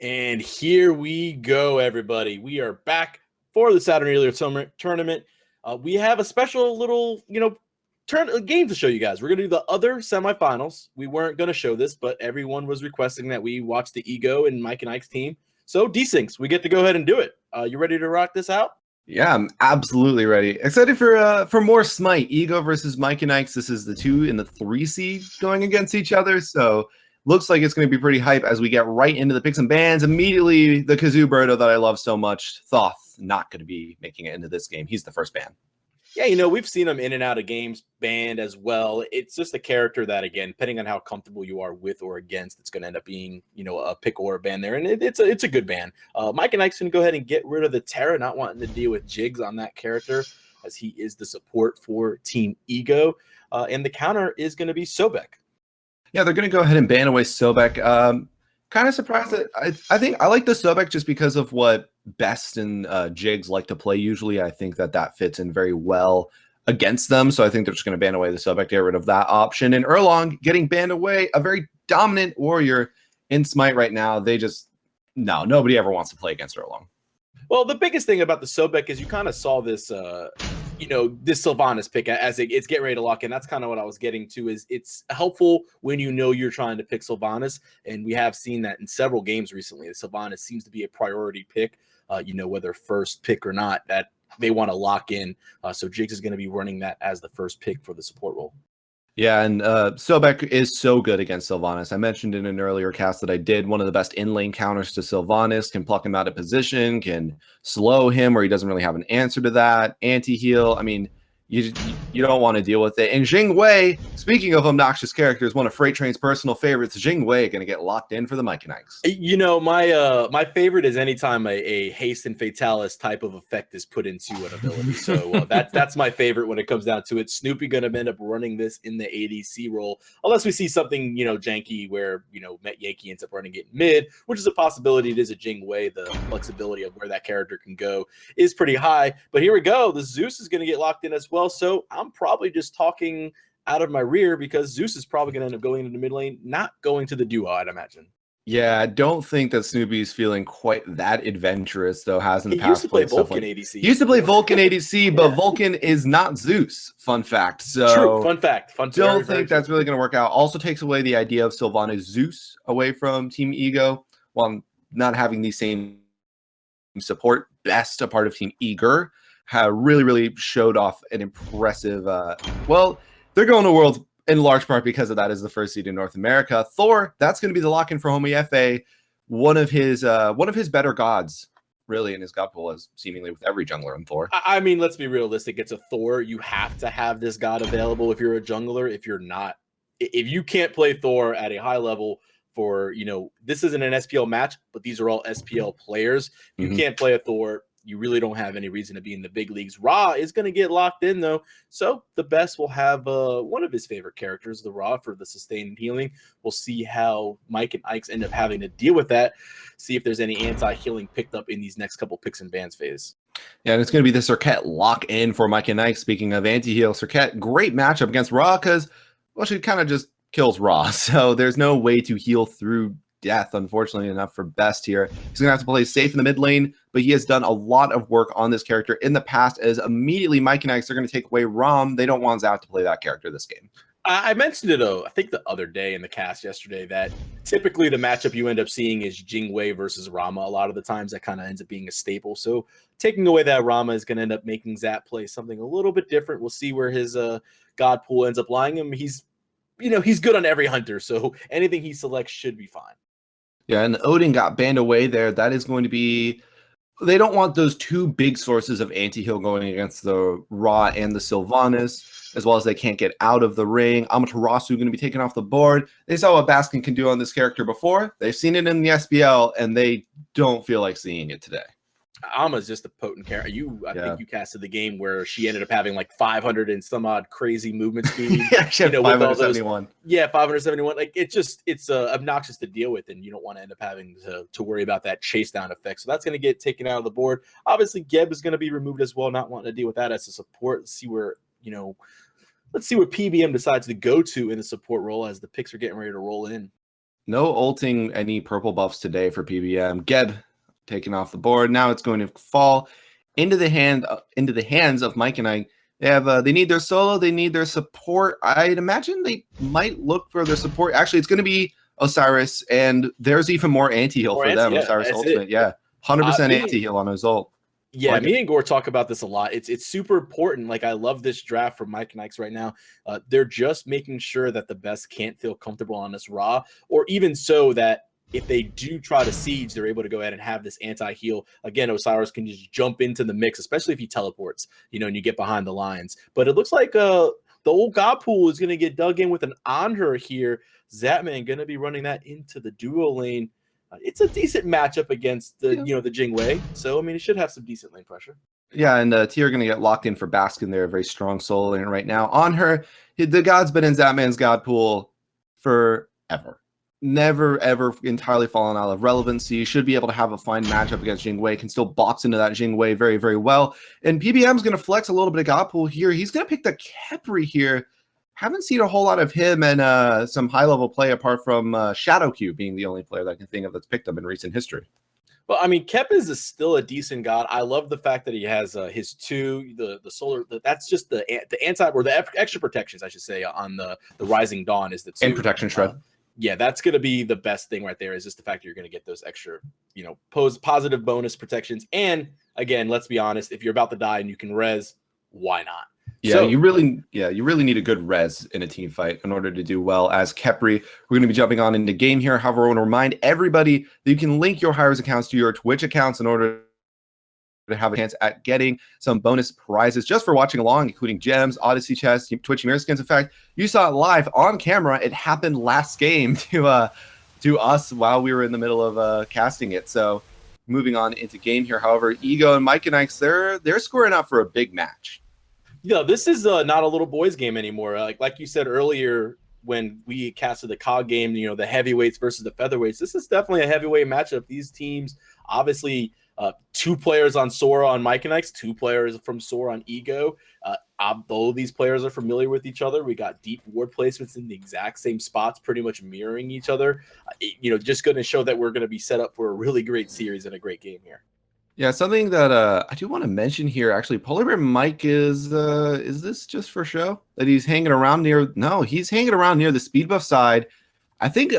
And here we go, everybody. We are back for the Saturnalia tournament. We have a special little, game to show you guys. We're going to do the other semifinals. We weren't going to show this, but everyone was requesting that we watch the Ego and Mike and Ike's team. So, D-Syncs, we get to go ahead and do it. You ready to rock this out? Yeah, I'm absolutely ready. Excited for more Smite. Ego versus Mike and Ikes. This is the 2 and the 3 seed going against each other. So looks like it's going to be pretty hype as we get right into the picks and bans. Immediately, the Kazoo Birdo that I love so much, Thoth, not going to be making it into this game. He's the first ban. Yeah, we've seen him in and out of games banned as well. It's just a character that, again, depending on how comfortable you are with or against, it's going to end up being, a pick or a ban there. And it's a good ban. Mike and Ike's going to go ahead and get rid of the Terra, not wanting to deal with Jigz on that character, as he is the support for Team Ego. And the counter is going to be Sobek. Yeah, they're going to go ahead and ban away Sobek. Kind of surprised that I think I like the Sobek just because of what Best and Jigz like to play usually. I think that fits in very well against them. So I think they're just going to ban away the Sobek, get rid of that option. And Erlong getting banned away, a very dominant warrior in Smite right now. Nobody ever wants to play against Erlong. Well, the biggest thing about the Sobek is you kind of saw this, this Sylvanus pick as it's getting ready to lock in. That's kind of what I was getting to, is it's helpful when you're trying to pick Sylvanus. And we have seen that in several games recently. The Sylvanus seems to be a priority pick, whether first pick or not, that they want to lock in. So Jigz is going to be running that as the first pick for the support role. Yeah, and Sobek is so good against Sylvanus. I mentioned in an earlier cast that I did one of the best in-lane counters to Sylvanus, can pluck him out of position, can slow him where he doesn't really have an answer to that, anti-heal. I mean, you don't want to deal with it. And Jing Wei, speaking of obnoxious characters, one of Freight Train's personal favorites, Jing Wei going to get locked in for the Mike and Ikes. My favorite is anytime a haste and fatalis type of effect is put into an ability. So that's my favorite when it comes down to it. Snoopy going to end up running this in the ADC role, unless we see something, janky where, Metyankey ends up running it mid, which is a possibility. It is a Jing Wei. The flexibility of where that character can go is pretty high. But here we go. The Zeus is going to get locked in as well. So I'm probably just talking out of my rear because Zeus is probably going to end up going into the mid lane, not going to the duo, I'd imagine. Yeah, I don't think that Snoopy's feeling quite that adventurous, though. He used to play Vulcan ADC. He used to play Vulcan ADC, but Vulcan is not Zeus. Fun fact. So true. Fun fact. Don't think that's really going to work out. Also takes away the idea of Sylvanus Zeus away from Team Ego, while not having the same support. Best a part of Team Eager. Really showed off an impressive. They're going to Worlds in large part because of that as the first seed in North America. Thor, that's going to be the lock-in for Homiefe. One of his better gods, really, in his god pool, as seemingly with every jungler in Thor. I mean, let's be realistic. It's a Thor. You have to have this god available if you're a jungler. If you're not, if you can't play Thor at a high level for, this isn't an SPL match, but these are all SPL players. If you can't play a Thor, you really don't have any reason to be in the big leagues. Ra is going to get locked in, though. So TheBest will have one of his favorite characters, the Ra, for the sustained healing. We'll see how Mike and Ikes end up having to deal with that. See if there's any anti-healing picked up in these next couple picks and bans phase. Yeah, and it's going to be the Serqet lock-in for Mike and Ikes. Speaking of anti-heal, Serqet, great matchup against Ra because, she kind of just kills Ra. So there's no way to heal through death, unfortunately enough, for Best here. He's gonna have to play safe in the mid lane, but he has done a lot of work on this character in the past, as immediately Mike and Ikes are going to take away Rom. They don't want Zao to play that character this game. I mentioned it, I think the other day in the cast yesterday, that typically the matchup you end up seeing is Jing Wei versus Rama. A lot of the times that kind of ends up being a staple. So taking away that Rama is going to end up making Zap play something a little bit different. We'll see where his god pool ends up lying him. He's good on every hunter, so anything he selects should be fine. Yeah, and Odin got banned away there. That is going to be... They don't want those two big sources of anti-heal going against the Ra and the Sylvanus, as well as they can't get out of the ring. Amaterasu going to be taken off the board. They saw what Baskin can do on this character before. They've seen it in the SPL, and they don't feel like seeing it today. Alma's just a potent character. I think you casted the game where she ended up having like 500 and some odd crazy movement speed. Yeah, she had 571. 571. Like it's obnoxious to deal with, and you don't want to end up having to worry about that chase down effect. So that's going to get taken out of the board. Obviously, Geb is going to be removed as well, not wanting to deal with that as a support. Let's see where PBM decides to go to in the support role as the picks are getting ready to roll in. No ulting any purple buffs today for PBM. Geb taken off the board. Now it's going to fall into the hands of Mike and I. They need their solo, they need their support. I'd imagine they might look for their support. Actually, it's going to be Osiris, and there's even more anti-heal for them. Yeah, Osiris that's ultimate, it. yeah. 100% Me, anti-heal on his ult. yeah, Like me and Gore talk about this a lot. It's super important. Like, I love this draft from Mike and Ikes right now. They're just making sure that the best can't feel comfortable on this raw, or even so that if they do try to siege, they're able to go ahead and have this anti-heal. Again, Osiris can just jump into the mix, especially if he teleports, and you get behind the lines. But it looks like the old God pool is going to get dug in with an Anhur here. Zapman going to be running that into the duo lane. It's a decent matchup against the the Jing. So I mean, it should have some decent lane pressure. Yeah, and T are going to get locked in for Baskin. They're a very strong solo lane right now. On her, the God's been in Zapman's God pool forever. Never, ever entirely fallen out of relevancy. Should be able to have a fine matchup against Jing. Can still box into that Jing very, very well. And PBM's going to flex a little bit of God pool here. He's going to pick the Khepri here. Haven't seen a whole lot of him and some high-level play apart from Shadowq being the only player that I can think of that's picked up in recent history. Well, I mean, Kep is still a decent god. I love the fact that he has his two, the solar. That's just the anti or the extra protections, I should say, on the Rising Dawn is the two. And protection shred. Yeah, that's going to be the best thing right there. Is just the fact that you're going to get those extra, positive bonus protections. And again, let's be honest, if you're about to die and you can res, why not? Yeah, you really need a good res in a team fight in order to do well as Khepri. We're going to be jumping on into game here. However, I want to remind everybody that you can link your hi-rez accounts to your Twitch accounts in order to have a chance at getting some bonus prizes just for watching along, including gems, Odyssey chests, Twitch mirror skins. In fact, you saw it live on camera. It happened last game to us while we were in the middle of casting it. So moving on into game here. However, Ego and Mike and Ikes, they're scoring up for a big match. Yeah, this is not a little boys game anymore. Like you said earlier when we casted the COG game, the heavyweights versus the featherweights. This is definitely a heavyweight matchup. These teams, obviously, 2 players on Sora on Mike and Ikes, 2 players from Sora on Ego. Although these players are familiar with each other, we got deep ward placements in the exact same spots, pretty much mirroring each other. Just going to show that we're going to be set up for a really great series and a great game here. Yeah, something that I do want to mention here, actually, PolarBearMike is this just for show? That he's hanging around near? No, he's hanging around near the speed buff side. I think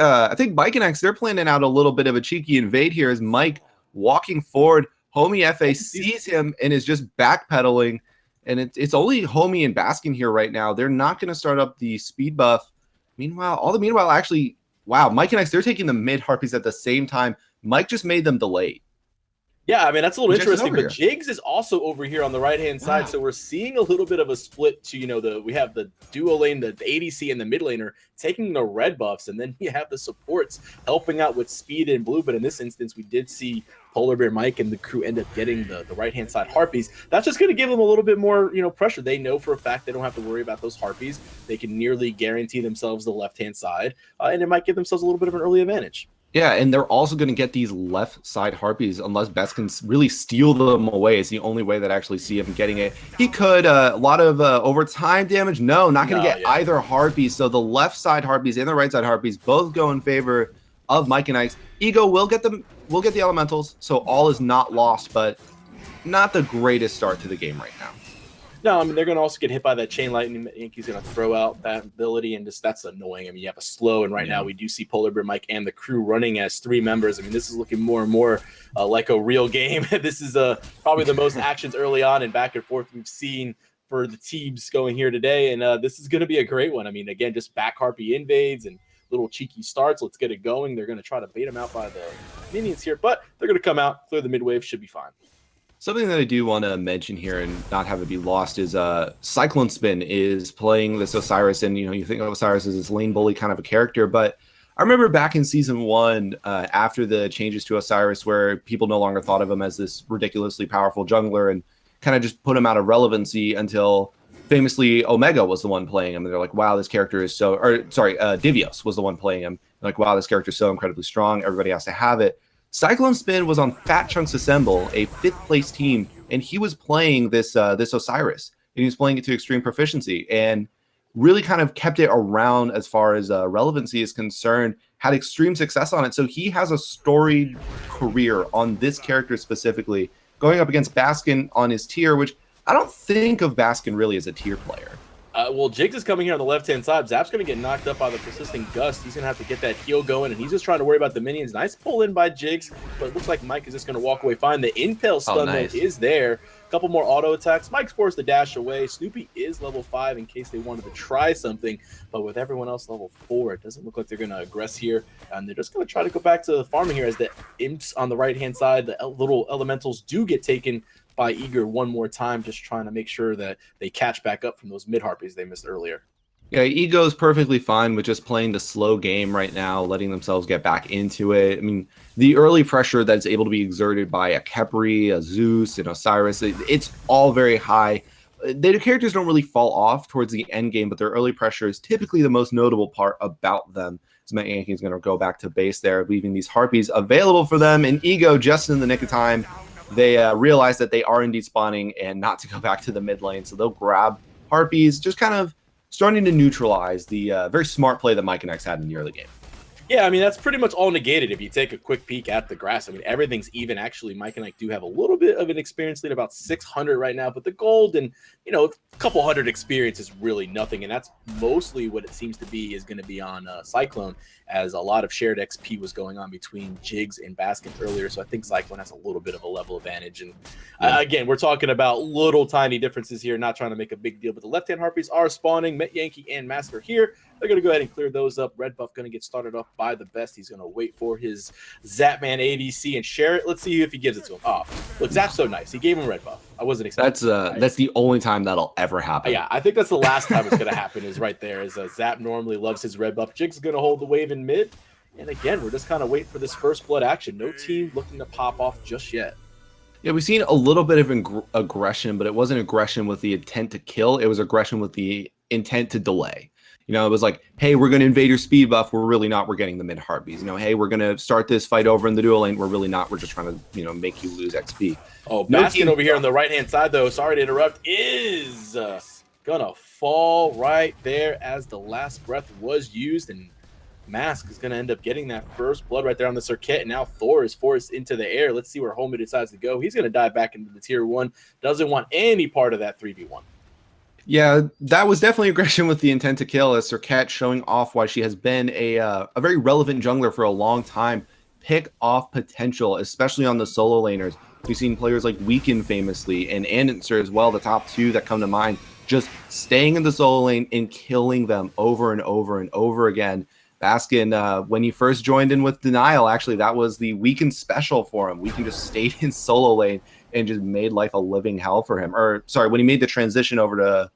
Mike and X, they're planning out a little bit of a cheeky invade here as Mike walking forward. Homiefe sees him and is just backpedaling, and it's only Homie and Baskin here right now. They're not going to start up the speed buff. Meanwhile, actually, wow, Mike and X, they're taking the mid harpies at the same time. Mike just made them delayed. Yeah, I mean, that's a little interesting, but Jigz is also over here on the right-hand side, so we're seeing a little bit of a split to, we have the duo lane, the ADC, and the mid laner taking the red buffs, and then you have the supports helping out with speed and blue, but in this instance, we did see PolarBearMike and the crew end up getting the right-hand side harpies. That's just going to give them a little bit more, pressure. They know for a fact they don't have to worry about those harpies. They can nearly guarantee themselves the left-hand side, and it might give themselves a little bit of an early advantage. Yeah, and they're also going to get these left side harpies unless Best can really steal them away. It's the only way that I actually see him getting it. He could, a lot of overtime damage. No, not going to get either harpy. So the left side harpies and the right side harpies both go in favor of Mike and Ikes. Ego will get the elementals, so all is not lost, but not the greatest start to the game right now. No, I mean, they're going to also get hit by that chain lightning. Metyankey's going to throw out that ability, and that's annoying. I mean, you have a slow, and right now we do see PolarBearMike and the crew running as 3 members. I mean, this is looking more and more like a real game. This is probably the most actions early on and back and forth we've seen for the teams going here today, and this is going to be a great one. I mean, again, just back harpy invades and little cheeky starts. Let's get it going. They're going to try to bait them out by the minions here, but they're going to come out, clear the mid wave, should be fine. Something that I do want to mention here and not have it be lost is CycloneSpin is playing this Osiris, and you think of Osiris as this lane bully kind of a character, but I remember back in season 1 after the changes to Osiris where people no longer thought of him as this ridiculously powerful jungler and kind of just put him out of relevancy until famously Omega was the one playing him, and they're like, wow, this character is so, or sorry, Divios was the one playing him, like, wow, this character is so incredibly strong, everybody has to have it. CycloneSpin was on Fat Chunks Assemble, a 5th place team, and he was playing this Osiris, and he was playing it to extreme proficiency, and really kind of kept it around as far as relevancy is concerned. had extreme success on it. So he has a storied career on this character specifically, going up against Baskin on his tier, which I don't think of Baskin really as a tier player. Well, Jigz is coming here on the left-hand side. Zap's going to get knocked up by the persisting gust. He's going to have to get that heal going, and he's just trying to worry about the minions. Nice pull in by Jigz, but it looks like Mike is just going to walk away fine. The impale stun though is there. A couple more auto attacks. Mike's forced to dash away. Snoopy is level 5 in case they wanted to try something, but with everyone else level 4, it doesn't look like they're going to aggress here, and they're just going to try to go back to farming here as the imps on the right-hand side, the little elementals do get taken by Eager one more time, just trying to make sure that they catch back up from those mid-harpies they missed earlier. Yeah, Ego is perfectly fine with just playing the slow game right now, letting themselves get back into it. I mean, the early pressure that's able to be exerted by a Khepri, a Zeus, and Osiris, it's all very high. The characters don't really fall off towards the end game, but their early pressure is typically the most notable part about them. So Metyankey is going to go back to base there, leaving these harpies available for them, and Ego just in the nick of time. They realize that they are indeed spawning and not to go back to the mid lane. So they'll grab harpies, just kind of starting to neutralize the very smart play that Mike and X had in the early game. Yeah, I mean, that's pretty much all negated if you take a quick peek at the grass. I mean, everything's even. Actually, Mike and I do have a little bit of an experience lead, about 600 right now, but the gold and, a couple hundred experience is really nothing, and that's mostly what it seems to be is going to be on Cyclone, as a lot of shared XP was going on between Jigz and Baskin earlier, so I think Cyclone has a little bit of a level advantage, and again, we're talking about little tiny differences here, not trying to make a big deal, but the left-hand harpies are spawning. Metyankey and Master here. They're going to go ahead and clear those up. Red buff going to get started up by TheBest. He's going to wait for his Zapman ADC and share it. Let's see if he gives it to him. Oh, look, Zap's so nice. He gave him red buff. I wasn't expecting that's the only time that'll ever happen. Yeah, I think that's the last time it's going to happen is right there. Is Zap normally loves his red buff. Jig's going to hold the wave in mid. And again, we're just kind of waiting for this first blood action. No team looking to pop off just yet. Yeah, we've seen a little bit of aggression, but it wasn't aggression with the intent to kill. It was aggression with the intent to delay. It was like, hey, we're going to invade your speed buff. We're really not. We're getting the mid harpies. Hey, we're going to start this fight over in the dual lane. We're really not. We're just trying to, make you lose XP. Oh, Baskin over here on the right-hand side, though, sorry to interrupt, is going to fall right there as the last breath was used. And Mask is going to end up getting that first blood right there on the Serqet. And now Thor is forced into the air. Let's see where Homie decides to go. He's going to dive back into the tier 1. Doesn't want any part of that 3v1. Yeah, that was definitely aggression with the intent to kill, as Serqet showing off why she has been a very relevant jungler for a long time. Pick off potential, especially on the solo laners. We've seen players like Weaken famously and Anhur as well, the top two that come to mind, just staying in the solo lane and killing them over and over and over again. Baskin, when he first joined in with Denial, actually, that was the Weaken special for him. Weaken just stayed in solo lane and just made life a living hell for him. Or, sorry, when he made the transition over to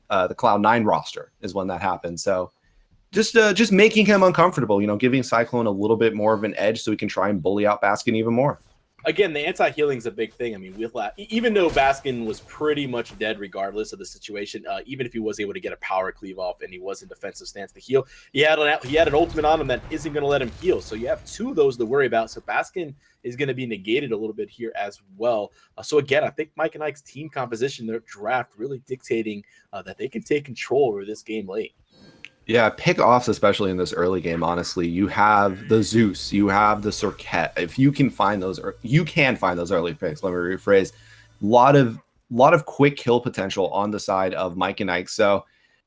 the Cloud9 roster is when that happened. So just making him uncomfortable, giving Cyclone a little bit more of an edge so he can try and bully out Baskin even more. Again, the anti-healing is a big thing. I mean, even though Baskin was pretty much dead regardless of the situation, even if he was able to get a power cleave off and he was in defensive stance to heal, he had an ultimate on him that isn't going to let him heal. So you have two of those to worry about. So Baskin is going to be negated a little bit here as well. So again, I think Mike and Ike's team composition, their draft, really dictating that they can take control over this game late. Yeah, pick-offs, especially in this early game, honestly. You have the Zeus, you have the Serqet. If you can find those, you can find those early picks, let me rephrase. A lot of quick kill potential on the side of Mike and Ike. So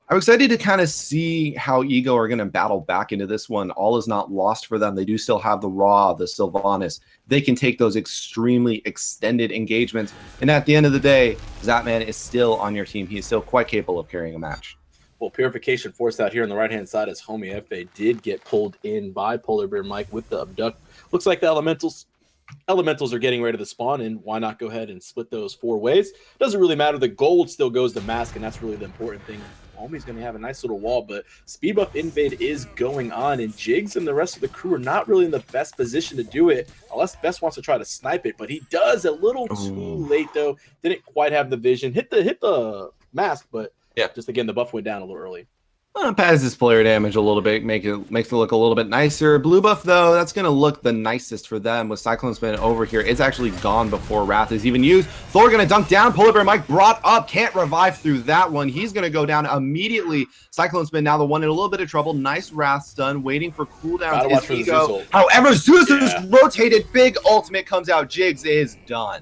I'm excited to kind of see how Ego are going to battle back into this one. All is not lost for them. They do still have the Raw, the Sylvanus. They can take those extremely extended engagements. And at the end of the day, Zapman is still on your team. He is still quite capable of carrying a match. Well, Purification forced out here on the right-hand side as Homiefe did get pulled in by PolarBearMike with the abduct. Looks like the elementals are getting ready to spawn, and why not go ahead and split those 4 ways? Doesn't really matter. The gold still goes to Mask, and that's really the important thing. Homie's going to have a nice little wall, but speed buff invade is going on, and Jigz and the rest of the crew are not really in the best position to do it, unless Best wants to try to snipe it, but he does a little too late, though. Didn't quite have the vision. Hit the Mask, but yeah, just again, the buff went down a little early. Pads his player damage a little bit, makes it look a little bit nicer. Blue buff, though, that's going to look the nicest for them with CycloneSpin over here. It's actually gone before Wrath is even used. Thor going to dunk down. PolarBearMike brought up. Can't revive through that one. He's going to go down immediately. CycloneSpin now the one in a little bit of trouble. Nice Wrath stun. Waiting for cooldowns is Ego. However, Zeus is rotated. Big ultimate comes out. Jigz is done.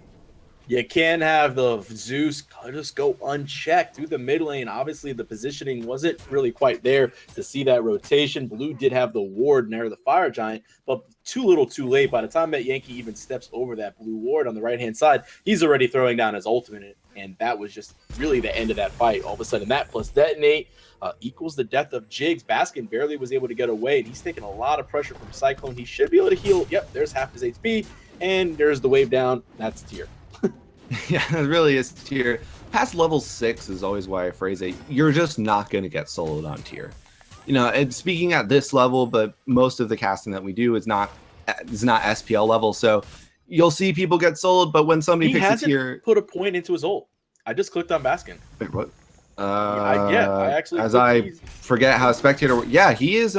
You can't have the Zeus just go unchecked through the mid lane. Obviously, the positioning wasn't really quite there to see that rotation. Blue did have the ward near the Fire Giant, but too little too late. By the time Metyankey even steps over that blue ward on the right-hand side, he's already throwing down his ultimate, and that was just really the end of that fight. All of a sudden, that plus detonate equals the death of Jigz. Baskin barely was able to get away, and he's taking a lot of pressure from Cyclone. He should be able to heal. Yep, there's half his HP, and there's the wave down. That's tier. Yeah, it really is tier. Past level 6 is always why I phrase it. You're just not going to get soloed on tier. You know, and speaking at this level, but most of the casting that we do is not SPL level. So you'll see people get soloed, but when somebody picks a tier, put a point into his ult. I just clicked on Baskin. Wait, what? I actually. As I forget how spectator. Yeah, he is.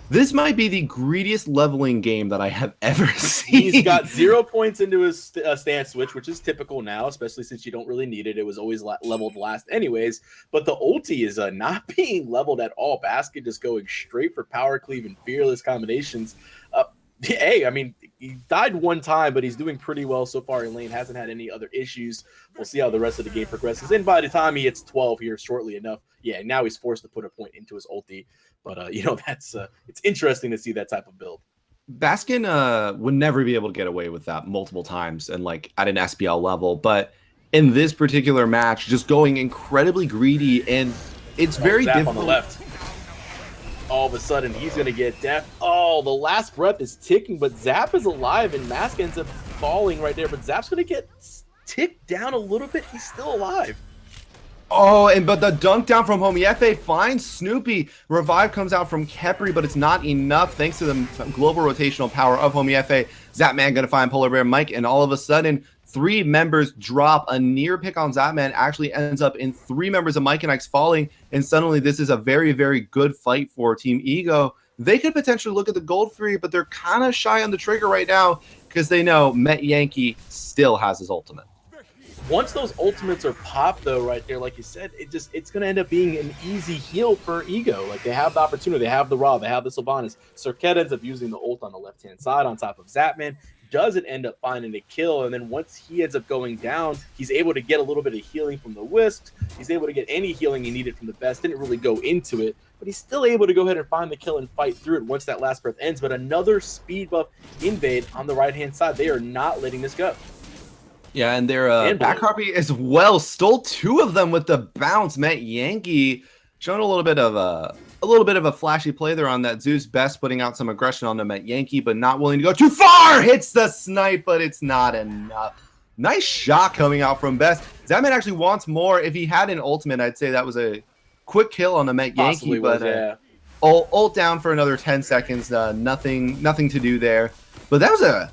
This might be the greediest leveling game that I have ever seen. He's got 0 points into his stance switch, which is typical now, especially since you don't really need it. It was always leveled last anyways. But the ulti is not being leveled at all. Basket just going straight for power cleave and fearless combinations. Hey, I mean, he died one time, but he's doing pretty well so far in lane. Hasn't had any other issues. We'll see how the rest of the game progresses. And by the time he hits 12 here shortly enough, yeah, now he's forced to put a point into his ulti. But, you know, that's it's interesting to see that type of build. Baskin would never be able to get away with that multiple times and like at an SPL level. But in this particular match, just going incredibly greedy, and it's very difficult. On the left. All of a sudden, he's going to get death. Oh, the last breath is ticking, but Zap is alive, and Mask ends up falling right there. But Zap's going to get ticked down a little bit. He's still alive. Oh, but the dunk down from Homiefe finds Snoopy. Revive comes out from Khepri, but it's not enough thanks to the global rotational power of Homiefe. Zapman going to find PolarBearMike, and all of a sudden, 3 members drop. A near pick on Zapman actually ends up in 3 members of Mike and Ikes falling, and suddenly this is a very, very good fight for Team Ego. They could potentially look at the gold free, but they're kind of shy on the trigger right now because they know Metyankey still has his ultimate. Once those ultimates are popped, though, right there, like you said, it's going to end up being an easy heal for Ego. Like, they have the opportunity. They have the Ra. They have the Sylvanus. Serqet ends up using the ult on the left-hand side on top of Zapman. Doesn't end up finding a kill, and then once he ends up going down, he's able to get a little bit of healing from the Wisps. He's able to get any healing he needed from the Best. Didn't really go into it, but he's still able to go ahead and find the kill and fight through it once that last breath ends. But another speed buff invade on the right-hand side. They are not letting this go. Yeah, and their back harpy as well stole 2 of them with the bounce. Metyankey showing a little bit of a flashy play there on that Zeus. Best putting out some aggression on the Metyankey, but not willing to go too far. Hits the snipe, but it's not enough. Nice shot coming out from Best. Zapman actually wants more. If he had an ultimate, I'd say that was a quick kill on the Metyankey, but yeah. Ult down for another 10 seconds. Nothing to do there. But that was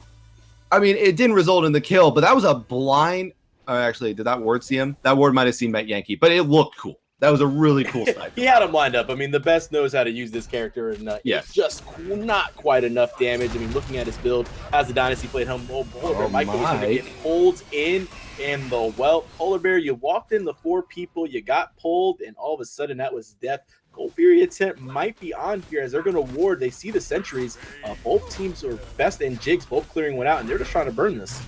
I mean, it didn't result in the kill, but that was a blind. Actually, did that ward see him? That ward might have seen Metyankey, but it looked cool. That was a really cool snipe. He had him lined up. I mean, the Best knows how to use this character, and it's just not quite enough damage. I mean, looking at his build, as the Dynasty played home, Mike was going to get pulled in the Polar Bear, you walked in the 4 people, you got pulled, and all of a sudden that was death. Gold Fury attempt might be on here as they're going to ward. They see the sentries. Both teams are Best and Jigz both clearing one out, and they're just trying to burn this.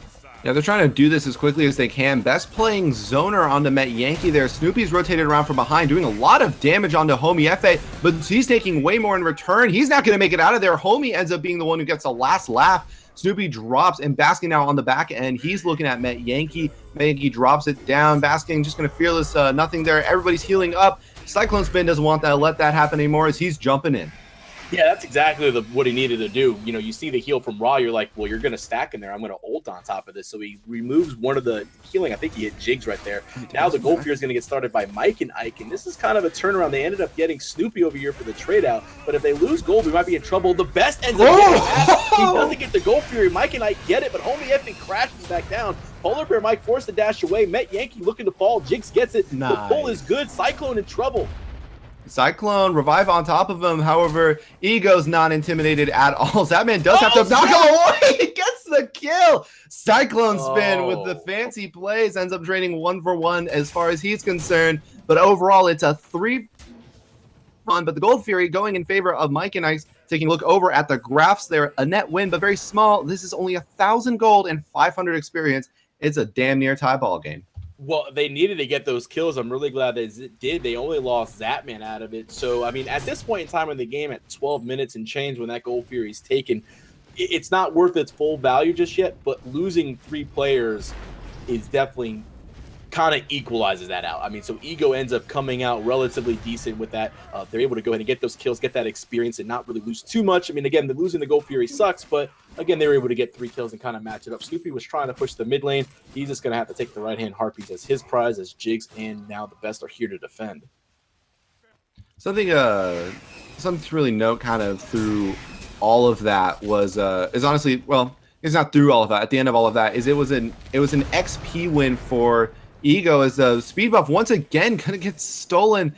Yeah, they're trying to do this as quickly as they can. Best playing Zoner onto Metyankey there. Snoopy's rotated around from behind, doing a lot of damage onto Homiefe, but he's taking way more in return. He's not going to make it out of there. Homie ends up being the one who gets the last laugh. Snoopy drops, and Baskin now on the back end. He's looking at Metyankey. Metyankey drops it down. Baskin just going to fearless nothing there. Everybody's healing up. CycloneSpin doesn't want that. Let that happen anymore as he's jumping in. Yeah, that's exactly what he needed to do. You know, you see the heal from Ra, you're like, well, you're going to stack in there. I'm going to ult on top of this. So he removes one of the healing. I think he hit Jigz right there. Now the gold fear is going to get started by Mike and Ike, and this is kind of a turnaround. They ended up getting Snoopy over here for the trade out, but if they lose gold, we might be in trouble. The Best ends up getting that. He doesn't get the gold fury. Mike and Ike get it, but Homiefe crashes back down. PolarBearMike forced to dash away. Metyankey looking to fall. Jigz gets it. The pull is good. Cyclone in trouble. Cyclone revive on top of him. However, Ego's not intimidated at all. Zapman does have to knock him away. He gets the kill. CycloneSpin with the fancy plays ends up draining 1-for-1 as far as he's concerned. But overall, it's a 3-1. But the Gold Fury going in favor of Mike and Ikes. Taking a look over at the graphs there, a net win, but very small. This is only 1,000 gold and 500 experience. It's a damn near tie ball game. Well, they needed to get those kills. I'm really glad they did. They only lost Zapman out of it. So, I mean, at this point in time in the game, at 12 minutes and change when that Gold Fury is taken, it's not worth its full value just yet, but losing 3 players is definitely kind of equalizes that out. I mean, so Ego ends up coming out relatively decent with that. They're able to go ahead and get those kills, get that experience, and not really lose too much. I mean, again, losing the Gold Fury sucks, but again, they were able to get 3 kills and kind of match it up. Snoopy was trying to push the mid lane. He's just going to have to take the right-hand Harpies as his prize, as Jigz and now TheBest are here to defend. Something to really note kind of through all of that is honestly, well, it's not through all of that. At the end of all of that is it was an XP win for Ego as the speed buff once again gonna get stolen.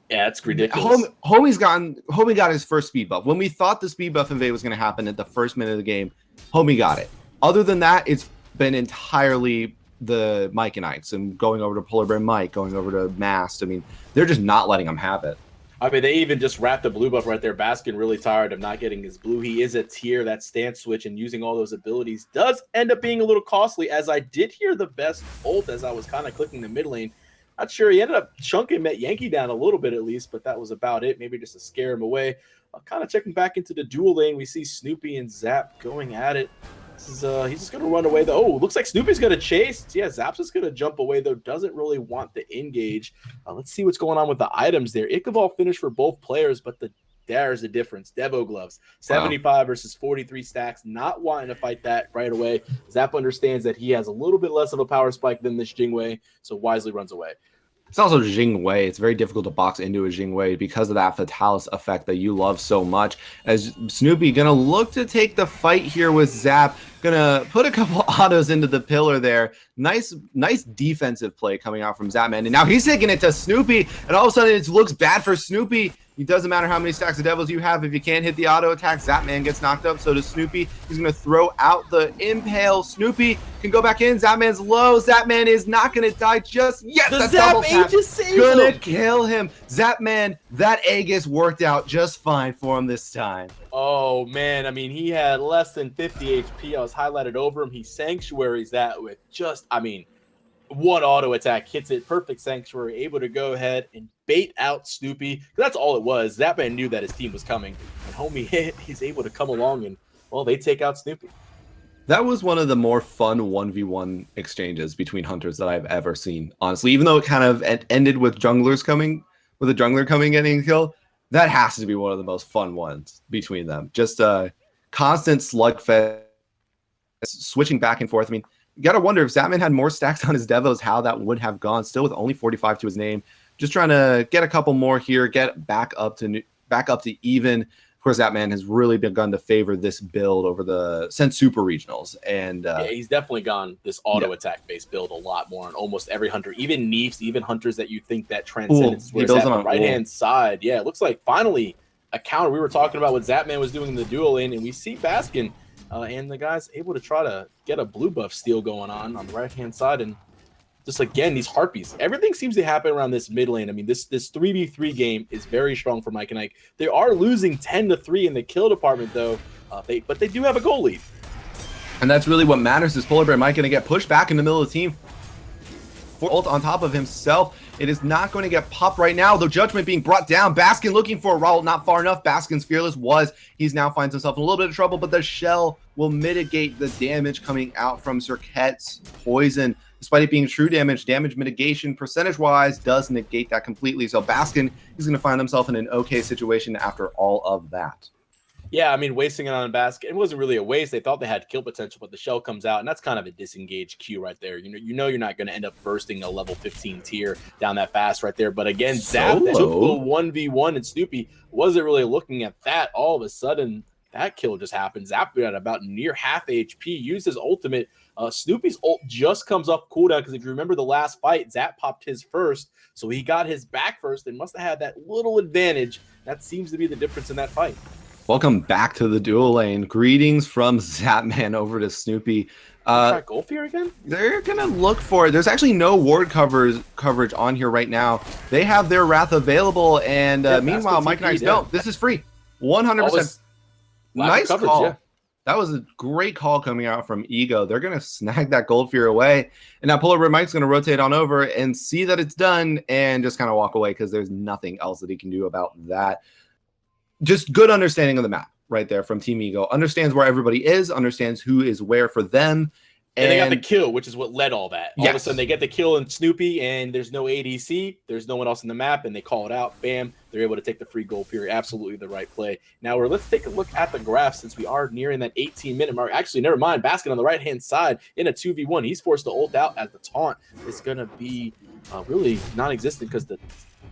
Yeah, it's ridiculous. Homie got his first speed buff. When we thought the speed buff invade was going to happen at the first minute of the game, Homie got it. Other than that, it's been entirely the Mike and Ikes and going over to PolarBearMike, going over to Mast. I mean, they're just not letting him have it. I mean, they even just wrapped the blue buff right there. Baskin really tired of not getting his blue. He is a tier. That stance switch and using all those abilities does end up being a little costly, as I did hear TheBest ult as I was kind of clicking the mid lane. Not sure. He ended up chunking Metyankey down a little bit at least, but that was about it. Maybe just to scare him away. Kind of checking back into the dual lane. We see Snoopy and Zap going at it. This is, he's just going to run away, though. Oh, looks like Snoopy's going to chase. Yeah, Zap's just going to jump away, though. Doesn't really want to engage. Let's see what's going on with the items there. Ichabod finished for both players, but there's the difference. Devo gloves, 75 versus 43 stacks. Not wanting to fight that right away. Zap understands that he has a little bit less of a power spike than this Jing, so wisely runs away. It's also Jing. It's very difficult to box into a Jing because of that Fatalis effect that you love so much. As Snoopy gonna look to take the fight here with Zap, gonna put a couple autos into the pillar there. Nice defensive play coming out from Zapman, and now he's taking it to Snoopy, and all of a sudden it looks bad for Snoopy. It doesn't matter how many stacks of devils you have. If you can't hit the auto attack, Zapman gets knocked up. So does Snoopy. He's going to throw out the impale. Snoopy can go back in. Zapman's low. Zapman is not going to die just yet. The Zap Aegis saves him. Gonna kill him. Zapman, that Aegis worked out just fine for him this time. Oh, man. I mean, he had less than 50 HP. I was highlighted over him. He sanctuaries that with just, I mean, one auto attack hits it. Perfect sanctuary. Able to go ahead and bait out Snoopy. That's all it was. Zapman knew that his team was coming. And Homie, he's able to come along and, well, they take out Snoopy. That was one of the more fun 1v1 exchanges between hunters that I've ever seen. Honestly, even though it kind of ended with a jungler coming getting a kill, that has to be one of the most fun ones between them. Just a constant slugfest, switching back and forth. I mean, you got to wonder if Zapman had more stacks on his devos, how that would have gone. Still with only 45 to his name. Just trying to get a couple more here, get back up to even. Of course, Zapman has really begun to favor this build over the since Super Regionals, and yeah, he's definitely gone this auto attack based build a lot more on almost every hunter, even Neefs, even hunters that you think that transcendence where it's at the right hand side. Yeah, it looks like finally a counter. We were talking about what Zapman was doing in the dual lane, and we see Baskin and the guys able to try to get a blue buff steal going on the right hand side, and just again, these Harpies. Everything seems to happen around this mid lane. I mean, this 3v3 game is very strong for Mike and Ike. They are losing 10-3 in the kill department, though. But they do have a goal lead. And that's really what matters. Is PolarBearMike going to get pushed back in the middle of the team? Ult on top of himself. It is not going to get popped right now. The judgment being brought down. Baskin looking for a roll, not far enough. Baskin's fearless was. He's now finds himself in a little bit of trouble, but the shell will mitigate the damage coming out from Serqet's poison. Despite it being true damage mitigation percentage-wise does negate that completely. So Baskin is going to find himself in an okay situation after all of that. Yeah, I mean, wasting it on Baskin, it wasn't really a waste. They thought they had kill potential, but the shell comes out, and that's kind of a disengaged Q right there. You know you're not going to end up bursting a level 15 tier down that fast right there. But again, Zap took the 1v1, and Snoopy wasn't really looking at that. All of a sudden, that kill just happened. Zapman at about near half HP, used his ultimate. Snoopy's ult just comes off cooldown because if you remember the last fight, Zap popped his first, so he got his back first and must have had that little advantage. That seems to be the difference in that fight. Welcome back to the duel lane. Greetings from Zapman over to Snoopy. Try Golf here again? They're gonna look for it. There's actually no ward coverage on here right now. They have their Wrath available, and meanwhile, Mike and Ikes don't. This is free, 100%. Nice coverage, call. Yeah. That was a great call coming out from Ego. They're gonna snag that Gold Fear away, and now PolarBearMike's gonna rotate on over and see that it's done, and just kind of walk away because there's nothing else that he can do about that. Just good understanding of the map right there from Team Ego. Understands where everybody is, understands who is where for them. And they got the kill, which is what led all that. All of a sudden, they get the kill in Snoopy, and there's no ADC. There's no one else in the map, and they call it out. Bam. They're able to take the free goal period. Absolutely the right play. Now, let's take a look at the graph since we are nearing that 18-minute mark. Actually, never mind. Baskin on the right-hand side in a 2v1. He's forced to ult out as the taunt is going to be really non-existent because the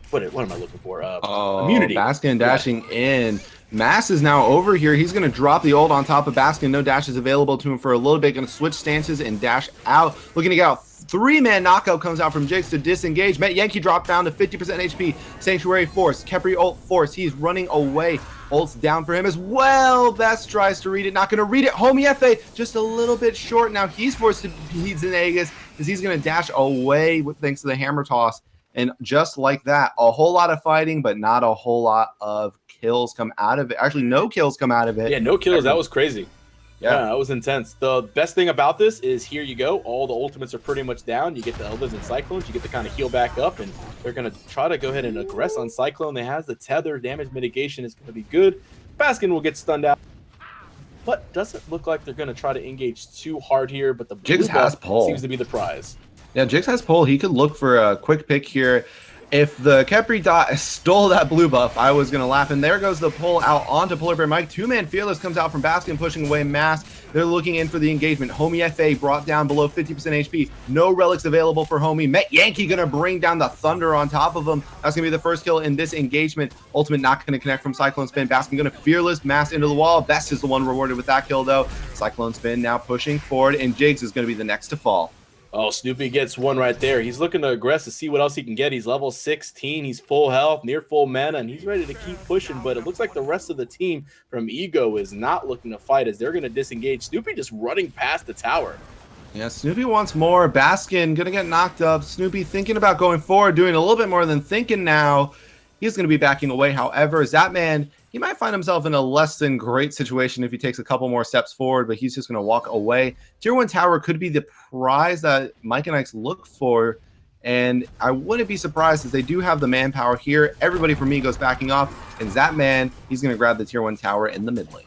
what am I looking for? Immunity. Baskin dashing in. Mass is now over here. He's going to drop the ult on top of Baskin. No dashes available to him for a little bit. Going to switch stances and dash out. Looking to get out. 3-man knockout comes out from Jigz to disengage. Metyankey dropped down to 50% HP. Sanctuary force. Khepri ult force. He's running away. Ult's down for him as well. Best tries to read it. Not going to read it. Homiefe just a little bit short. Now he's forced to beat Zeus as he's going to dash away thanks to the hammer toss. And just like that, a whole lot of fighting, but not a whole lot of kills come out of it. Actually, no kills come out of it. Yeah, no kills. That was crazy. Yeah, that was intense. The best thing about this is here you go. All the ultimates are pretty much down. You get the Elders and Cyclones. You get to kind of heal back up, and they're going to try to go ahead and aggress on Cyclone. They has the tether. Damage mitigation is going to be good. Baskin will get stunned out. But doesn't look like they're going to try to engage too hard here. But the Jigz has pull. Seems to be the prize. Yeah, Jigz has pull. He could look for a quick pick here. If the Khepri stole that blue buff, I was going to laugh. And there goes the pull out onto PolarBearMike. 2-man Fearless comes out from Baskin, pushing away Mass. They're looking in for the engagement. Homiefe brought down below 50% HP. No relics available for Homie. Metyankey going to bring down the Thunder on top of him. That's going to be the first kill in this engagement. Ultimate not going to connect from CycloneSpin. Baskin going to Fearless Mass into the wall. Best is the one rewarded with that kill, though. CycloneSpin now pushing forward, and Jigz is going to be the next to fall. Oh, Snoopy gets one right there. He's looking to aggress to see what else he can get. He's level 16. He's full health, near full mana, and he's ready to keep pushing. But it looks like the rest of the team from Ego is not looking to fight as they're going to disengage. Snoopy just running past the tower. Yeah, Snoopy wants more. Baskin going to get knocked up. Snoopy thinking about going forward, doing a little bit more than thinking now. He's going to be backing away. However, Zapman, he might find himself in a less than great situation if he takes a couple more steps forward, but he's just going to walk away. Tier 1 tower could be the prize that Mike and Ikes look for, and I wouldn't be surprised if they do have the manpower here. Everybody from me goes backing off, and Zapman, he's going to grab the Tier 1 tower in the mid lane.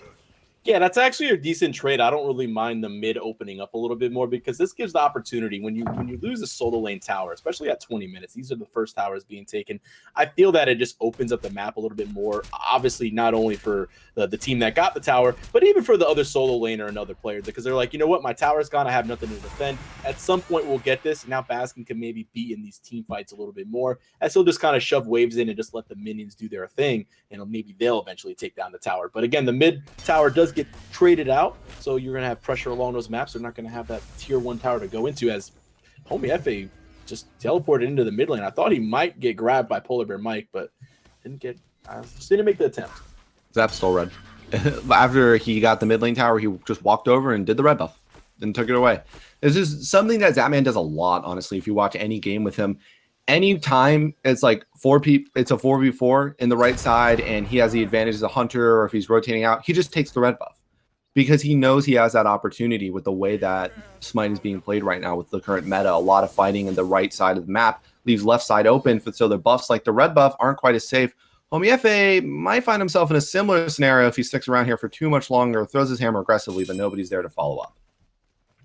Yeah, that's actually a decent trade. I don't really mind the mid opening up a little bit more because this gives the opportunity when you lose a solo lane tower, especially at 20 minutes. These are the first towers being taken. I feel that it just opens up the map a little bit more. Obviously, not only for the team that got the tower, but even for the other solo laner and other players because they're like, you know what, my tower's gone. I have nothing to defend. At some point, we'll get this. Now Baskin can maybe be in these team fights a little bit more as he'll just kind of shove waves in and just let the minions do their thing, and maybe they'll eventually take down the tower. But again, the mid tower does get traded out, so you're going to have pressure along those maps. They're not going to have that tier 1 tower to go into as Homiefe just teleported into the mid lane. I thought he might get grabbed by PolarBearMike, but just didn't make the attempt. Zap stole red. After he got the mid lane tower, he just walked over and did the red buff and took it away. This is something that Zapman does a lot, honestly. If you watch any game with him, anytime it's like it's a 4v4 in the right side and he has the advantage as a hunter, or if he's rotating out, he just takes the red buff because he knows he has that opportunity with the way that Smite is being played right now with the current meta. A lot of fighting in the right side of the map leaves left side open, so their buffs like the red buff aren't quite as safe. Homiefe might find himself in a similar scenario if he sticks around here for too much longer, throws his hammer aggressively, but nobody's there to follow up.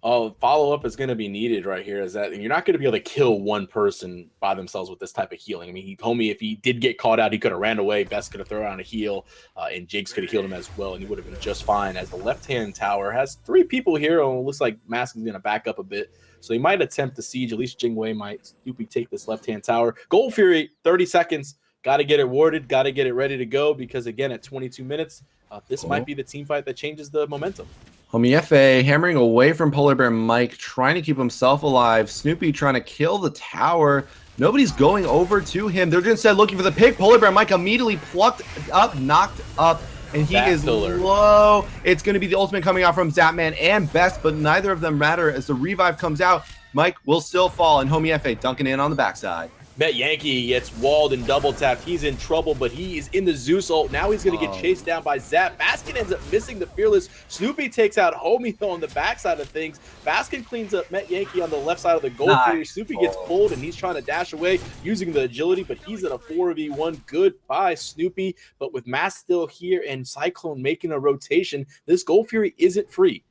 Oh, follow-up is going to be needed right here. Is that you're not going to be able to kill one person by themselves with this type of healing. I mean, Homie, if he did get caught out, he could have ran away. Best could have thrown on a heal, and Jigz could have healed him as well, and he would have been just fine. As the left-hand tower has 3 people here, and it looks like Mask is going to back up a bit. So he might attempt to siege. At least Jing might Snoopy take this left-hand tower. Gold Fury, 30 seconds. got to get it warded, got to get it ready to go, because again, at 22 minutes, this might be the team fight that changes the momentum. Homiefe hammering away from PolarBearMike, trying to keep himself alive. Snoopy trying to kill the tower. Nobody's going over to him. They're instead looking for the pick. PolarBearMike immediately plucked up, knocked up, and he is low. It's going to be the ultimate coming out from Zapman and Best, but neither of them matter as the revive comes out. Mike will still fall, and Homiefe dunking in on the backside. Metyankey gets walled and double tapped. He's in trouble, but he is in the Zeus ult. Now he's going to get chased down by Zap. Baskin ends up missing the Fearless. Snoopy takes out Homiefe on the backside of things. Baskin cleans up Metyankey on the left side of the gold Fury. Snoopy gets pulled, and he's trying to dash away using the agility, but he's in a 4v1. Goodbye, Snoopy. But with Mask still here and Cyclone making a rotation, this Gold Fury isn't free.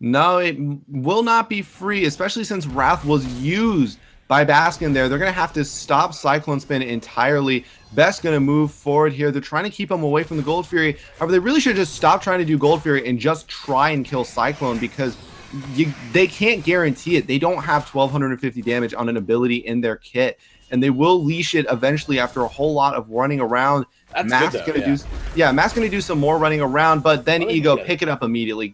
No, it will not be free, especially since Wrath was used by Baskin there. They're going to have to stop CycloneSpin entirely. Best going to move forward here. They're trying to keep him away from the Gold Fury. However, they really should just stop trying to do Gold Fury and just try and kill Cyclone, because they can't guarantee it. They don't have 1250 damage on an ability in their kit, and they will leash it eventually after a whole lot of running around. Mask's going to Mask's going to do some more running around, but then Ego pick it up immediately.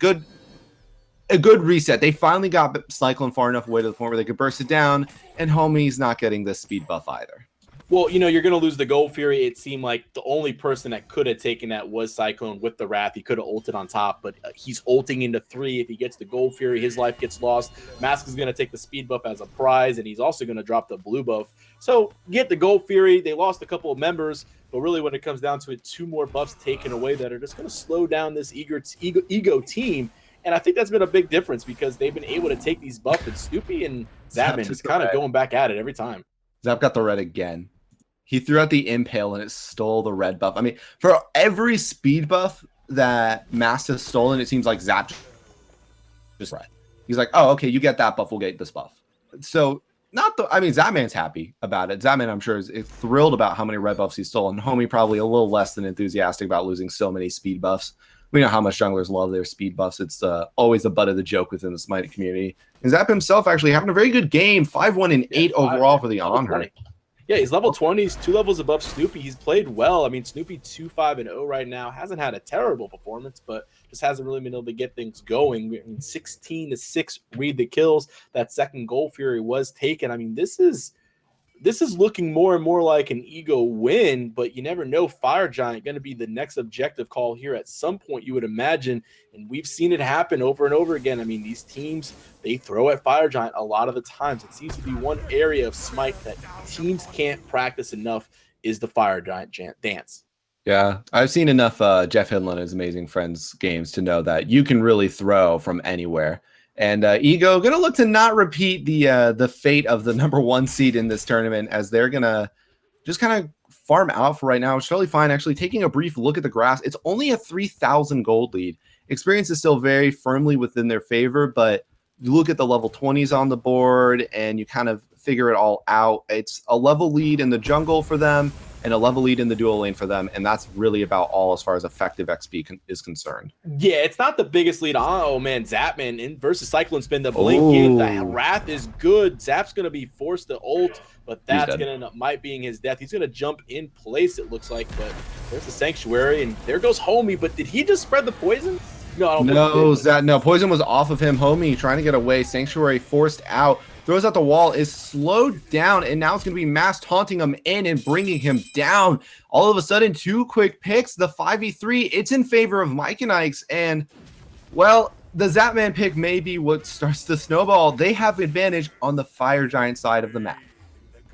A good reset. They finally got Cyclone far enough away to the point where they could burst it down, and Homie's not getting the speed buff either. Well, you know, you're going to lose the Gold Fury. It seemed like the only person that could have taken that was Cyclone with the Wrath. He could have ulted on top, but he's ulting into 3. If he gets the Gold Fury, his life gets lost. Mask is going to take the speed buff as a prize, and he's also going to drop the blue buff. So get the Gold Fury. They lost a couple of members, but really when it comes down to it, 2 more buffs taken away that are just going to slow down this ego team. And I think that's been a big difference, because they've been able to take these buffs, and Snoopy and Zapman just kind of going back at it every time. Zap got the red again. He threw out the Impale, and it stole the red buff. I mean, for every speed buff that Mask has stolen, it seems like Zap just right. He's like, oh, okay, you get that buff, we'll get this buff. So Zapman's happy about it. Zapman, I'm sure, is thrilled about how many red buffs he's stolen. Homie probably a little less than enthusiastic about losing so many speed buffs. We know how much junglers love their speed buffs. It's always the butt of the joke within the Smite community. And Zap himself actually having a very good game. 5-1 and 8 overall for the Anhur. Yeah, he's level 20. He's 2 levels above Snoopy. He's played well. I mean, Snoopy 2-5-0 right now. Hasn't had a terrible performance, but just hasn't really been able to get things going. I mean, 16-6 read the kills. That second Gold Fury was taken. I mean, this is looking more and more like an Ego win, but you never know. Fire Giant going to be the next objective call here at some point, you would imagine, and we've seen it happen over and over again. I mean, these teams, they throw at Fire Giant a lot of the times. It seems to be one area of Smite that teams can't practice enough is the Fire Giant dance. Yeah, I've seen enough Jeff Hidlin and his Amazing Friends games to know that you can really throw from anywhere. And Ego going to look to not repeat the fate of the #1 seed in this tournament, as they're going to just kind of farm out for right now. It's totally fine. Actually, taking a brief look at the grass, it's only a 3,000 gold lead. Experience is still very firmly within their favor, but you look at the level 20s on the board and you kind of figure it all out. It's a level lead in the jungle for them and a level lead in the dual lane for them, and that's really about all as far as effective XP is concerned. Yeah, it's not the biggest lead. Oh man, Zapman versus CycloneSpin. The blink in, the Wrath is good. Zap's gonna be forced to ult, but that's gonna end up might being his death. He's gonna jump in place, it looks like, but there's the Sanctuary, and there goes Homie. But did he just spread the poison? No, I don't no, poison was off of him. Homie trying to get away. Sanctuary forced out. Throws out the wall, is slowed down, and now it's going to be Mask taunting him in and bringing him down. All of a sudden, 2 quick picks. The 5v3, it's in favor of Mike and Ikes, and, well, the Zapman pick may be what starts the snowball. They have advantage on the Fire Giant side of the map.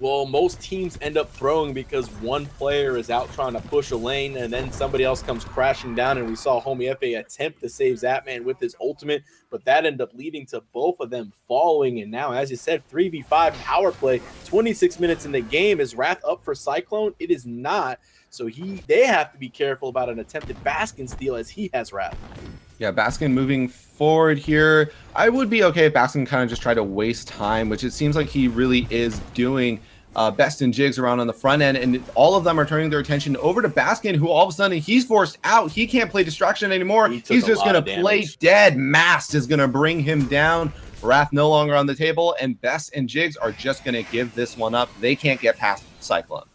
Well, most teams end up throwing because one player is out trying to push a lane, and then somebody else comes crashing down, and we saw Homiefe attempt to save Zapman with his ultimate, but that ended up leading to both of them falling. And now, as you said, 3v5 power play, 26 minutes in the game. Is Wrath up for Cyclone? It is not. So they have to be careful about an attempted Baskin steal, as he has Wrath. Yeah, Baskin moving forward here. I would be okay if Baskin kind of just tried to waste time, which it seems like he really is doing. Best and Jigz around on the front end, and all of them are turning their attention over to Baskin, who all of a sudden he's forced out. He can't play distraction anymore. He's just going to play dead. Mast is going to bring him down. Wrath no longer on the table, and Best and Jigz are just going to give this one up. They can't get past Cyclone.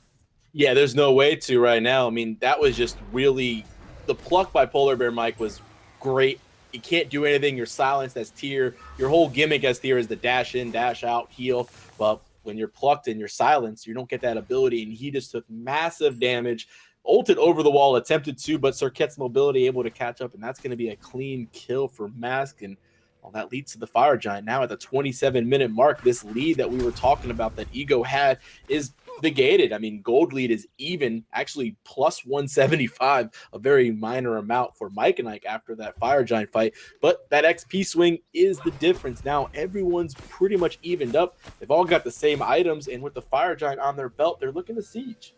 Yeah, there's no way to right now. I mean, that was just really the pluck by PolarBearMike was great. You can't do anything. You're silenced as tier. Your whole gimmick as tier is the dash in, dash out, heal. But when you're plucked and you're silenced, you don't get that ability. And he just took massive damage. Ulted over the wall, attempted to, but Serqet's mobility able to catch up, and that's going to be a clean kill for Mask. And well, that leads to the Fire Giant. Now at the 27-minute mark, this lead that we were talking about that Ego had is negated. I mean, gold lead is even, actually plus 175, a very minor amount for Mike and Ike after that Fire Giant fight. But that XP swing is the difference. Now everyone's pretty much evened up. They've all got the same items, and with the Fire Giant on their belt, they're looking to siege.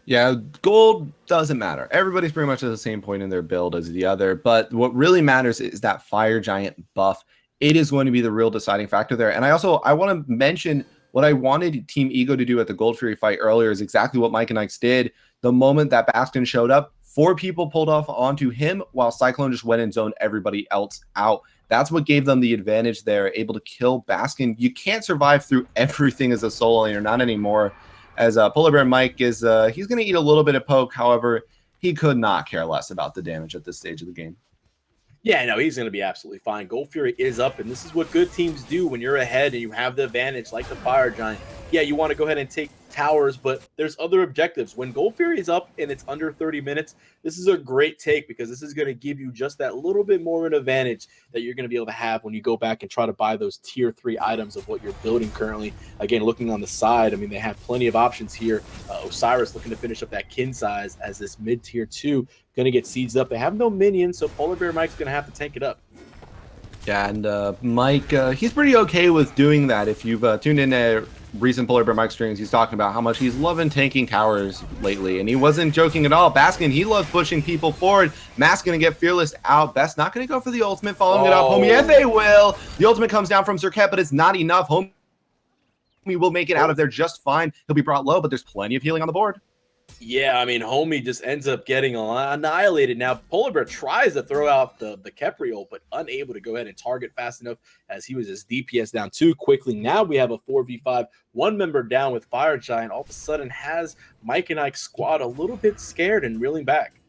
Yeah, gold doesn't matter. Everybody's pretty much at the same point in their build as the other. But what really matters is that Fire Giant buff. It is going to be the real deciding factor there. And I want to mention what I wanted Team Ego to do at the Gold Fury fight earlier is exactly what Mike and Ikes did. The moment that Baskin showed up, 4 people pulled off onto him while Cyclone just went and zoned everybody else out. That's what gave them the advantage there, able to kill Baskin. You can't survive through everything as a solo laner, not anymore. As PolarBearMike is, he's going to eat a little bit of poke. However, he could not care less about the damage at this stage of the game. Yeah, no, he's going to be absolutely fine. Gold Fury is up, and this is what good teams do when you're ahead and you have the advantage like the Fire Giant. Yeah, you want to go ahead and take towers, but there's other objectives. When Gold Fury is up and it's under 30 minutes, this is a great take because this is going to give you just that little bit more of an advantage that you're going to be able to have when you go back and try to buy those tier 3 items of what you're building currently. Again, looking on the side, I mean, they have plenty of options here. Osiris looking to finish up that kin size as this mid tier 2 going to get sieged up. They have no minions, so PolarBearMike's going to have to tank it up. Yeah, and Mike, he's pretty okay with doing that. If you've tuned in to recent PolarBearMike streams, he's talking about how much he's loving tanking towers lately, and he wasn't joking at all. Baskin, he loves pushing people forward. Mask going to get Fearless out. Best not going to go for the ultimate, following it up. Homiefe will. The ultimate comes down from Serqet, but it's not enough. Homie will make it out of there just fine. He'll be brought low, but there's plenty of healing on the board. Yeah, I mean, Homie just ends up getting annihilated. Now, PolarBear tries to throw out the Khepri ult, but unable to go ahead and target fast enough as he was his DPS down too quickly. Now we have a 4v5, 1 member down with Fire Giant. All of a sudden has Mike and Ike's squad a little bit scared and reeling back.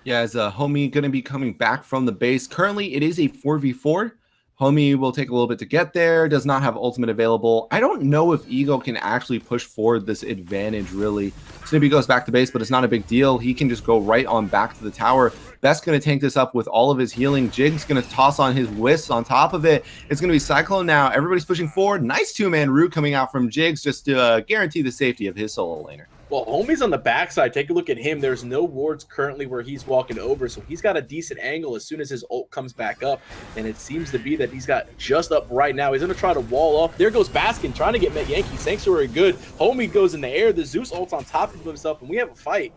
Yeah, is Homie going to be coming back from the base? Currently, it is a 4v4. Homie will take a little bit to get there, does not have ultimate available. I don't know if Ego can actually push forward this advantage, really. Snoopy goes back to base, but it's not a big deal. He can just go right on back to the tower. Best going to tank this up with all of his healing. Jig's going to toss on his wisps on top of it. It's going to be Cyclone now. Everybody's pushing forward. Nice 2-man root coming out from Jigz just to guarantee the safety of his solo laner. Well, Homie's on the backside. Take a look at him. There's no wards currently where he's walking over, so he's got a decent angle as soon as his ult comes back up, and it seems to be that he's got just up right now. He's going to try to wall off. There goes Baskin trying to get Metyankey. Sanctuary good. Homie goes in the air. The Zeus ult's on top of himself, and we have a fight.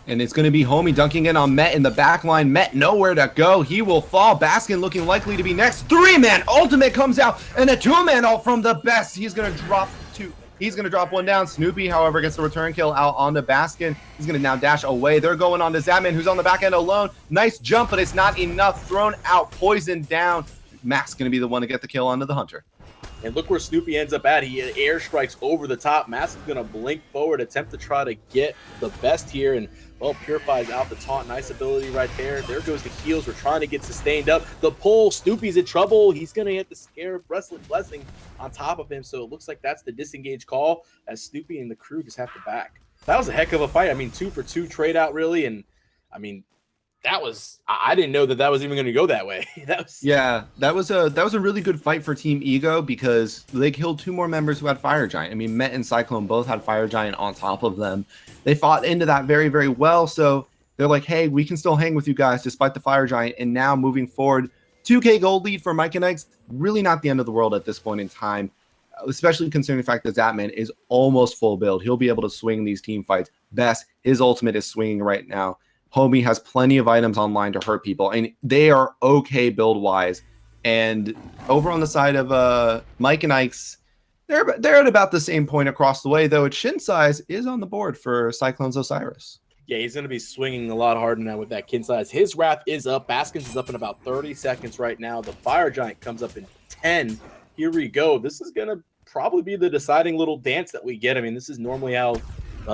And it's going to be Homie dunking in on Met in the back line. Met nowhere to go. He will fall. Baskin looking likely to be next. 3-man ultimate comes out, and a 2-man ult from the best. He's going to drop 2. He's going to drop 1 down. Snoopy, however, gets the return kill out onto Baskin. He's going to now dash away. They're going on to Zapman, who's on the back end alone. Nice jump, but it's not enough. Thrown out, poisoned down. Max going to be the one to get the kill onto the Hunter. And look where Snoopy ends up at. He air strikes over the top. Mask is going to blink forward, attempt to try to get the best here. And, well, Purifies out the taunt. Nice ability right there. There goes the heals. We're trying to get sustained up. The pull. Snoopy's in trouble. He's going to hit the Scarab Wrestling Blessing on top of him. So it looks like that's the disengage call as Snoopy and the crew just have to back. That was a heck of a fight. I mean, 2-for-2 trade out, really. And, I mean, that was, I didn't know that was even going to go that way. Yeah, that was a really good fight for Team Ego because they killed 2 more members who had Fire Giant. I mean, Met and Cyclone both had Fire Giant on top of them. They fought into that very, very well. So they're like, hey, we can still hang with you guys despite the Fire Giant. And now moving forward, 2K gold lead for Mike and Ikes. Really not the end of the world at this point in time, especially considering the fact that Zapman is almost full build. He'll be able to swing these team fights. Best, his ultimate is swinging right now. Homie has plenty of items online to hurt people, and they are okay build-wise. And over on the side of Mike and Ikes, they're at about the same point across the way, though its Shin size is on the board for Cyclone's Osiris. Yeah, he's going to be swinging a lot harder now with that kin size. His Wrath is up. Baskins is up in about 30 seconds right now. The Fire Giant comes up in 10. Here we go. This is going to probably be the deciding little dance that we get. I mean, this is normally how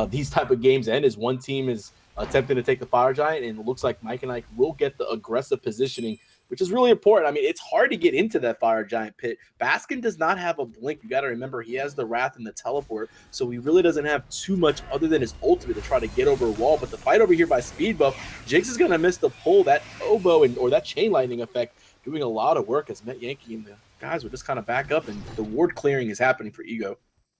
these type of games end is one team is attempting to take the Fire Giant, and it looks like Mike and Ike will get the aggressive positioning, which is really important. I mean, it's hard to get into that Fire Giant pit. Baskin does not have a blink. You got to remember, he has the Wrath and the Teleport, so he really doesn't have too much other than his ultimate to try to get over a wall. But the fight over here by Speed Buff, Jigz is going to miss the pull. That oboe or that chain lightning effect doing a lot of work as Metyankey and the guys will just kind of back up, and the ward clearing is happening for Ego.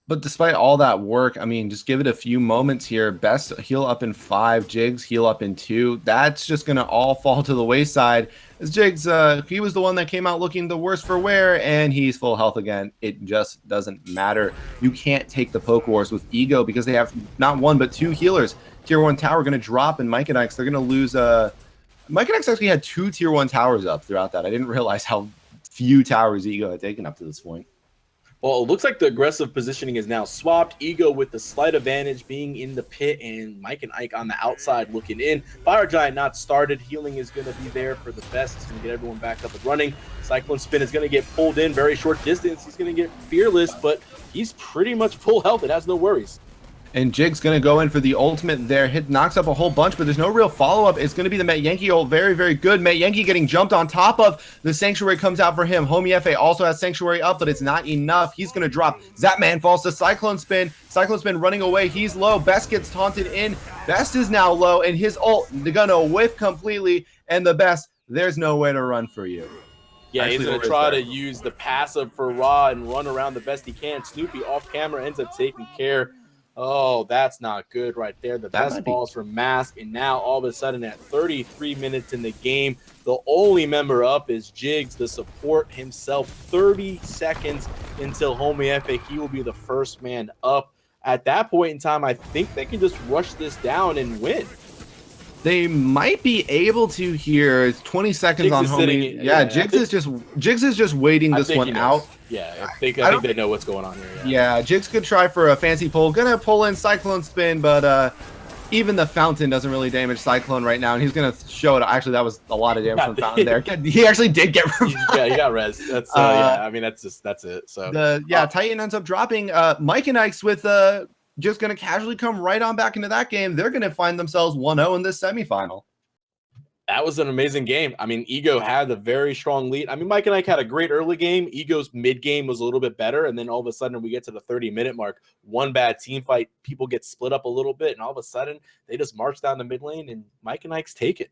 But despite all that work, I mean, just give it a few moments here. Best heal up in 5, Jigz heal up in 2. That's just going to all fall to the wayside. As Jigz, he was the one that came out looking the worst for wear, and he's full health again. It just doesn't matter. You can't take the poke wars with Ego because they have not one but 2 healers. Tier 1 tower going to drop, and Mike and Ikes, they're going to lose. Mike and Ikes actually had 2 Tier 1 towers up throughout that. I didn't realize how few towers Ego had taken up to this point. Well, it looks like the aggressive positioning is now swapped. Ego with the slight advantage being in the pit, and Mike and Ike on the outside looking in. Fire Giant not started. Healing is going to be there for the best. It's going to get everyone back up and running. CycloneSpin is going to get pulled in very short distance. He's going to get Fearless, but he's pretty much full health. It has no worries. And Jig's going to go in for the ultimate there. Knocks up a whole bunch, but there's no real follow-up. It's going to be the Metyankey ult. Very, very good. Metyankey getting jumped on top of. The Sanctuary comes out for him. Homiefe also has Sanctuary up, but it's not enough. He's going to drop. Zapman falls to CycloneSpin. CycloneSpin running away. He's low. Best gets taunted in. Best is now low, and his ult, they're going to whiff completely. And the Best, there's nowhere to run for you. Yeah, actually, he's going to try to use the passive for Ra and run around the best he can. Snoopy off camera ends up taking care. Oh, that's not good right there. The best balls from Mask, and now all of a sudden at 33 minutes in the game, the only member up is Jigz, the support himself. 30 seconds until Homiefe. He will be the first man up. At that point in time, I think they can just rush this down and win. They might be able to here. 20 seconds Jigz on is Homie. Yeah, Jigz is just waiting this one out. Yeah, I think they know what's going on here. Yeah, Jigz could try for a fancy pull. Gonna pull in CycloneSpin, but even the Fountain doesn't really damage Cyclone right now, and he's gonna show it. Actually, that was a lot of damage from Fountain there. He actually did get revived. Yeah, he got res. That's yeah. I mean, that's it. So Titan ends up dropping. Mike and Ikes with just going to casually come right on back into that game. They're going to find themselves 1-0 in this semifinal. That was an amazing game. I mean, Ego had a very strong lead. I mean, Mike and Ike had a great early game. Ego's mid game was a little bit better. And then all of a sudden we get to the 30-minute mark. One bad team fight. People get split up a little bit. And all of a sudden they just march down the mid lane and Mike and Ike's take it.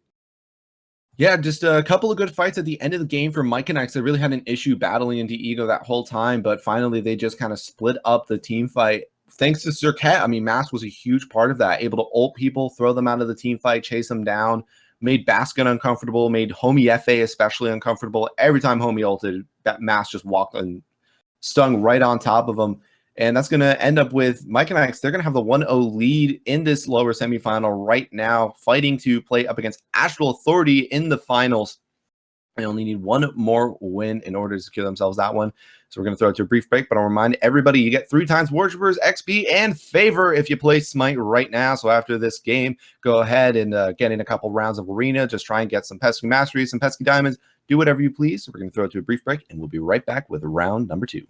Yeah, just a couple of good fights at the end of the game for Mike and Ikes. They really had an issue battling into Ego that whole time. But finally they just kind of split up the team fight. Thanks to Serqet, I mean, Mask was a huge part of that. Able to ult people, throw them out of the team fight, chase them down, made Baskin uncomfortable, made Homiefe especially uncomfortable. Every time Homie ulted, that Mask just walked and stung right on top of him. And that's going to end up with Mike and Ikes. They're going to have the 1-0 lead in this lower semifinal right now, fighting to play up against Astral Authority in the finals. They only need one more win in order to secure themselves that one. So we're going to throw it to a brief break, but I'll remind everybody you get 3 times Worshippers, XP, and Favor if you play Smite right now. So after this game, go ahead and get in a couple rounds of Arena. Just try and get some Pesky Mastery, some Pesky Diamonds. Do whatever you please. So we're going to throw it to a brief break, and we'll be right back with round number 2.